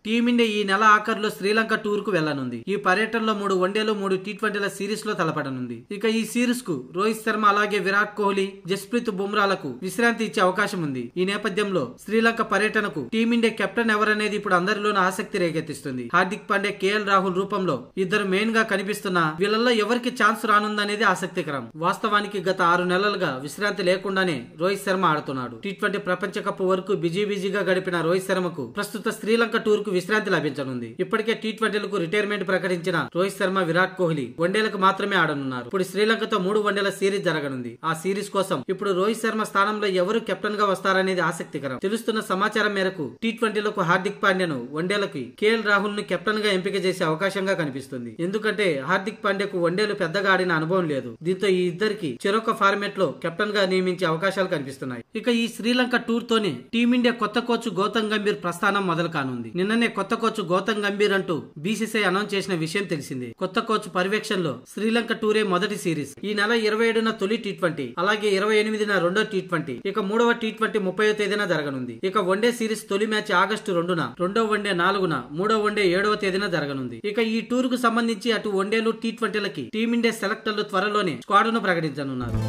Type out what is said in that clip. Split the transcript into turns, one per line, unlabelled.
Team India ఈ నెల ఆఖరులో Sri Lanka tour కు వెళ్లనుంది. ఈ పర్యటనలో 3 వన్డేలు 3 టీ20ల సిరీస్ లో తలపడనుంది. ఇక ఈ సిరీస్ కు రోహిత్ శర్మ అలాగే విరాట్ కోహ్లీ, జస్ప్రీత్ బుమ్రాలకు విశ్రాంతి ఇచ్చే అవకాశం ఉంది. ఈ నేపథ్యంలో శ్రీలంక పర్యటనకు టీమిండియా కెప్టెన్ ఎవరనేది ఇప్పుడు అందరిలోనూ ఆసక్తి రేకెత్తిస్తుంది. హార్దిక్ పాండ్యా, కేఎల్ రాహుల్ రూపంలో ఇద్దరు మెయిన్ గా కనిపిస్తున్నా వీళ్ళల్లో ఎవరికి ఛాన్స్ రానుందనేది ఆసక్తికరం. వాస్తవానికి గత 6 నెలలుగా విశ్రాంతి లేకుండానే రోహిత్ శర్మ ఆడుతున్నాడు. టీ20 ప్రపంచ కప్ వరకు బిజీగా గడిపిన రోహిత్ శర్మకు ప్రస్తుత శ్రీలంక టూర్ కు విశ్రాంతి లభించనుంది. ఇప్పటికే టీ20లకు రిటైర్మెంట్ ప్రకటించిన రోహిత్ శర్మ, విరాట్ కోహ్లీ వన్డేలకు మాత్రమే ఆడనున్నారు. ఇప్పుడు శ్రీలంకతో 3 వన్డేల సిరీస్ జరగనుంది. ఆ సిరీస్ కోసం ఇప్పుడు రోహిత్ శర్మ స్థానంలో ఎవరు కెప్టెన్ గా వస్తారనేది ఆసక్తికరం. తెలుస్తున్న సమాచారం మేరకు టీ20లకు హార్దిక్ పాండ్యాను, వన్డేలకి కేఎల్ రాహుల్ ను కెప్టెన్ గా ఎంపిక చేసే అవకాశంగా కనిపిస్తుంది. ఎందుకంటే హార్దిక్ పాండ్యాకు వన్డేలు పెద్దగా ఆడిన అనుభవం లేదు. దీంతో ఈ ఇద్దరికి చెరొక ఫార్మేట్ లో కెప్టెన్ గా నియమించే అవకాశాలు కనిపిస్తున్నాయి. ఇక ఈ శ్రీలంక టూర్ తోనే టీమిండియా కొత్త కోచ్ గౌతమ్ గంభీర్ ప్రస్థానం మొదలు కానుంది. నిన్ననే కొత్త కోచ్ గౌతమ్ గంభీర్ అంటూ బీసీసీఐ అనౌన్స్ చేసిన విషయం తెలిసిందే. కొత్త కోచ్ పర్యవేక్షణలో శ్రీలంక టూరే మొదటి సిరీస్. ఈ నెల 27న తొలి టీ20, అలాగే 28న రెండో టీ20, ఇక మూడవ టీ20 30వ తేదీన జరగనుంది. ఇక వన్డే సిరీస్ తొలి మ్యాచ్ ఆగస్టు 2న, రెండో వన్డే 4న, మూడో వన్డే 7వ తేదీన జరగనుంది. ఇక ఈ టూర్ కు సంబంధించి అటు వన్డేలు, టీ20లకి టీమిండియా సెలెక్టర్లు త్వరలోనే స్క్వాడ్ ను ప్రకటించనున్నారు.